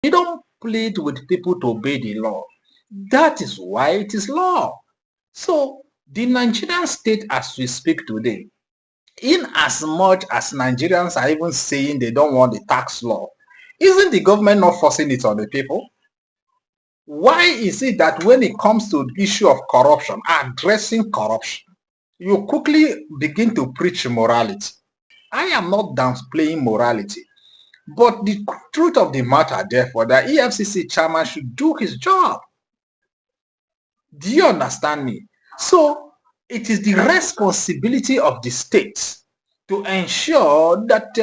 You don't plead with people to obey the law. That is why it is law. So the Nigerian state as we speak today, in as much as Nigerians are even saying they don't want the tax law, isn't the government not forcing it on the people? Why is it that when it comes to the issue of corruption, addressing corruption, you quickly begin to preach morality? I am not downplaying morality, but the truth of the matter, therefore, the EFCC chairman should do his job. Do you understand me? So it is the responsibility of the state to ensure that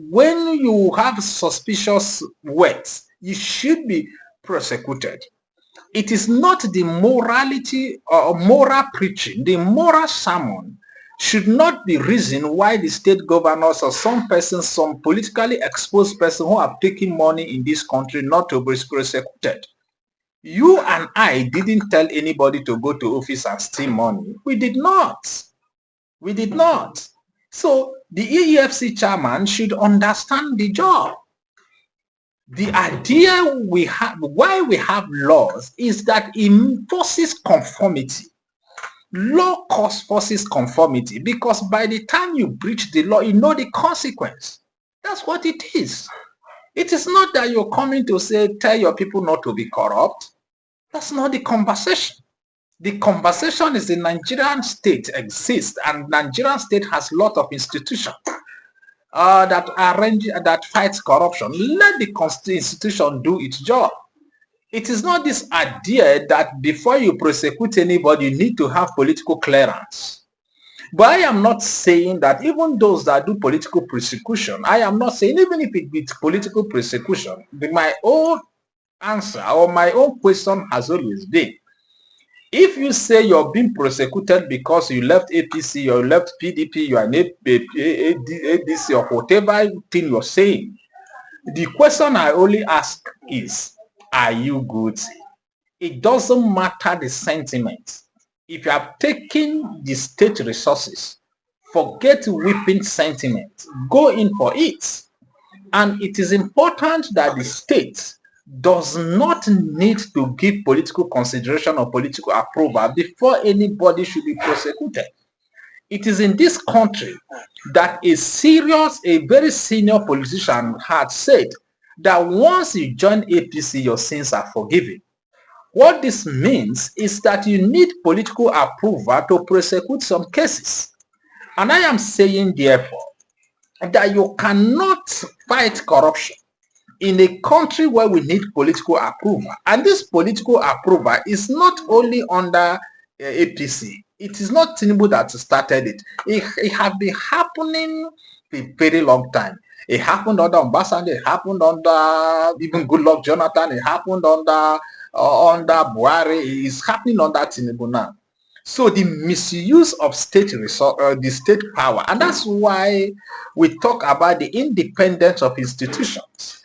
when you have suspicious words, you should be prosecuted. It is not the morality or moral preaching, the moral sermon should not be reason why the state governors or some persons, some politically exposed person who have taken money in this country not to be prosecuted. You and I didn't tell anybody to go to office and steal money. We did not. We did not. So the EFC chairman should understand the job. The idea we have, why we have laws, is that it enforces conformity. Law forces conformity because by the time you breach the law, you know the consequence. That's what it is. It is not that you're coming to say, tell your people not to be corrupt. That's not the conversation. The conversation is the Nigerian state exists, and Nigerian state has a lot of institutions that fights corruption. Let the institution do its job. It is not this idea that before you prosecute anybody, you need to have political clearance. But I am not saying that even those that do political prosecution, I am not saying even if it be political prosecution, my own answer or my own question has always been, if you say you're being prosecuted because you left APC, you left PDP, you are an ADC or whatever thing you're saying, the question I only ask is, are you guilty? It doesn't matter the sentiment. If you have taken the state resources, forget whipping sentiment. Go in for it. And it is important that the state does not need to give political consideration or political approval before anybody should be prosecuted. It is in this country that a very senior politician had said that once you join APC, your sins are forgiven. What this means is that you need political approval to prosecute some cases. And I am saying, therefore, that you cannot fight corruption in a country where we need political approval. And this political approval is not only under APC. It is not Tinubu that started it. It has been happening for a very long time. It happened under Obasanjo. It happened under even Goodluck Jonathan. It happened under Buhari. It is happening under Tinubu now. So the misuse of state the state power, and that's why we talk about the independence of institutions.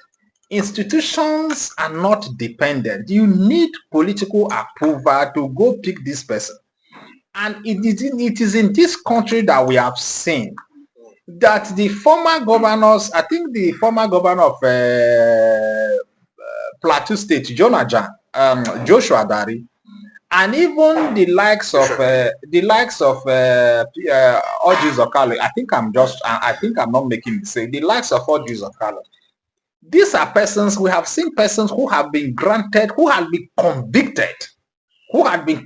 Institutions are not dependent. You need political approval to go pick this person. And it is in this country that we have seen that the former governors, I think the former governor of Plateau State, Joshua Dari, and even the likes of Orji Zokalo, I think I'm not making mistake. The likes of Orji Zokalo. These are persons, we have seen persons who have been granted, who had been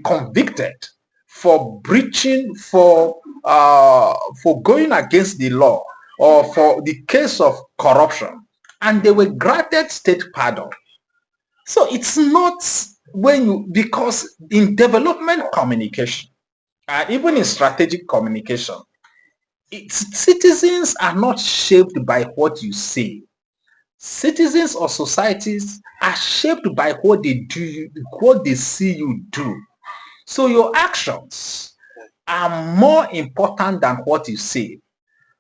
convicted for breaching, for going against the law, or for the case of corruption, and they were granted state pardon. So it's not because in development communication, even in strategic communication, citizens are not shaped by what you say. Citizens or societies are shaped by what they do, what they see you do. So your actions are more important than what you say.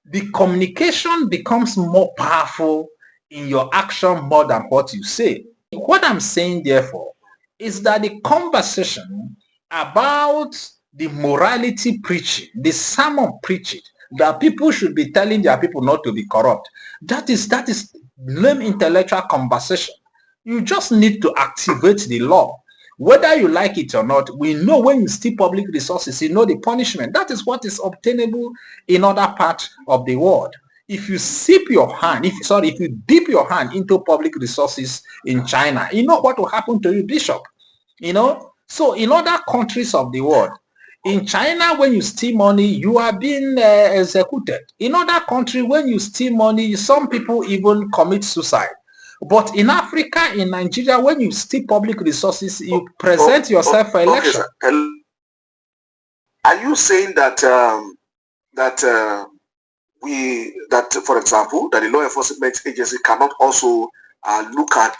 The communication becomes more powerful in your action more than what you say. What I'm saying, therefore, is that the conversation about the morality preaching, the sermon preaching, that people should be telling their people not to be corrupt, that is lame intellectual conversation. You just need to activate the law. Whether you like it or not, we know when you steal public resources, you know the punishment. That is what is obtainable in other parts of the world. If you dip your hand into public resources in China, you know what will happen to you, Bishop. So in other countries of the world, in China, when you steal money, you are being executed. In other countries, when you steal money, some people even commit suicide. But in Africa, in Nigeria, when you steal public resources, you present yourself for election. Okay, are you saying that for example, that the law enforcement agency cannot also look at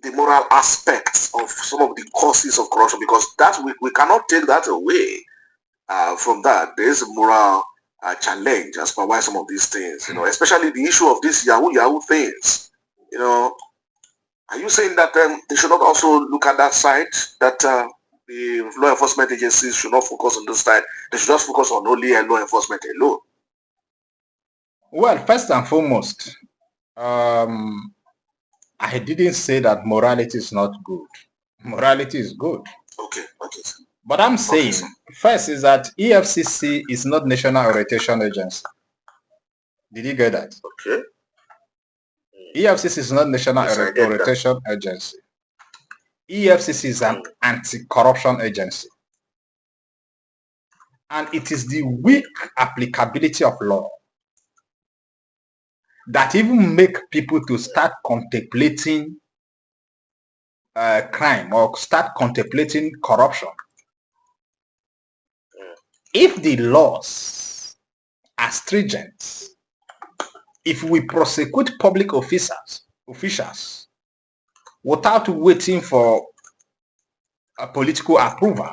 the moral aspects of some of the causes of corruption, because that we cannot take that away from that. There is a moral challenge as per why some of these things, especially the issue of these Yahoo things, are you saying that they should not also look at that side, that the law enforcement agencies should not focus on this side, they should just focus on only law enforcement alone? Well, first and foremost, I didn't say that morality is not good. Morality is good. Okay. But I'm saying, first is that EFCC is not National Orientation Agency. Did you get that? Okay. EFCC is not National Orientation Agency. EFCC is an anti-corruption agency. And it is the weak applicability of law that even make people to start contemplating crime or start contemplating corruption. If the laws are stringent, if we prosecute public officials without waiting for a political approval,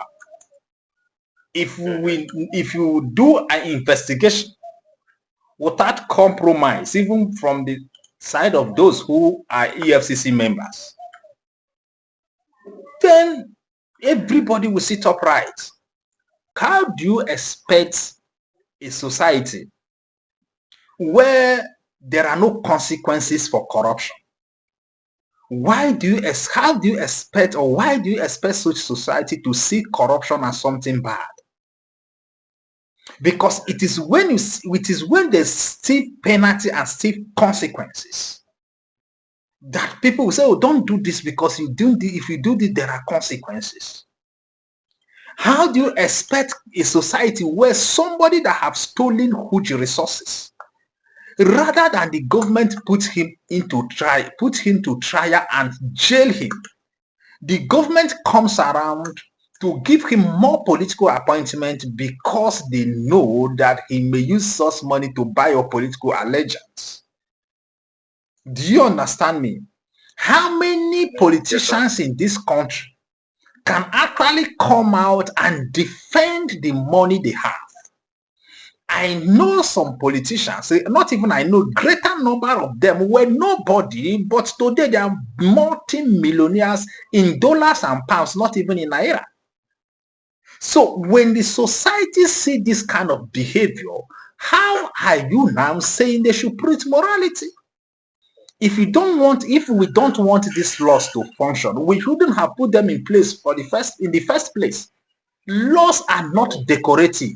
if you do an investigation without compromise, even from the side of those who are EFCC members, then everybody will sit upright. How do you expect a society where there are no consequences for corruption? How do you expect such society to see corruption as something bad? Because it is when there's stiff penalty and stiff consequences that people will say, oh, don't do this, because if you do this, there are consequences. How do you expect a society where somebody that have stolen huge resources, rather than the government put him to trial and jail him, the government comes around to give him more political appointment because they know that he may use such money to buy your political allegiance? Do you understand me? How many politicians in this country can actually come out and defend the money they have? I know some politicians, not even I know, greater number of them were nobody, but today they are multi-millionaires in dollars and pounds, not even in naira. So when the society see this kind of behavior, how are you now saying they should preach morality? If we don't want these laws to function, we shouldn't have put them in place in the first place. Laws are not decorative.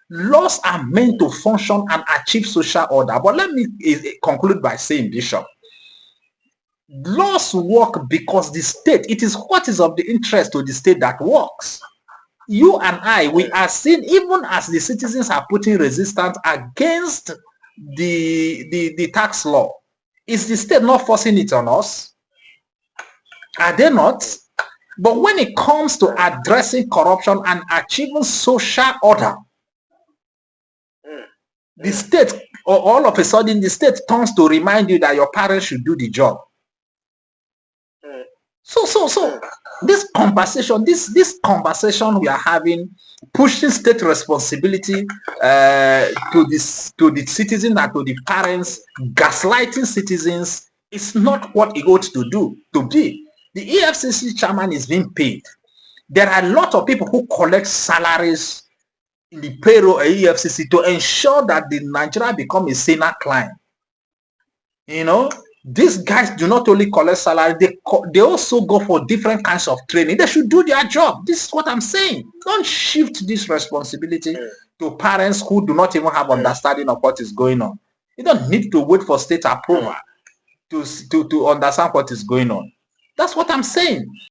Laws are meant to function and achieve social order. But let me conclude by saying, Bishop, laws work because the state, it is what is of the interest to the state that works. You and I, we are seeing, even as the citizens are putting resistance against the tax law, is the state not forcing it on us? Are they not? But when it comes to addressing corruption and achieving social order, the state, all of a sudden, the state turns to remind you that your parents should do the job. So this conversation we are having, pushing state responsibility to the citizens and to the parents, gaslighting citizens, is not what it ought to be. The EFCC chairman is being paid. There are a lot of people who collect salaries in the payroll of EFCC to ensure that the Nigeria become a saner clime. You know, these guys do not only collect salary, they also go for different kinds of training. They should do their job. This is what I'm saying. Don't shift this responsibility to parents who do not even have understanding of what is going on. You don't need to wait for state approval to understand what is going on. That's what I'm saying.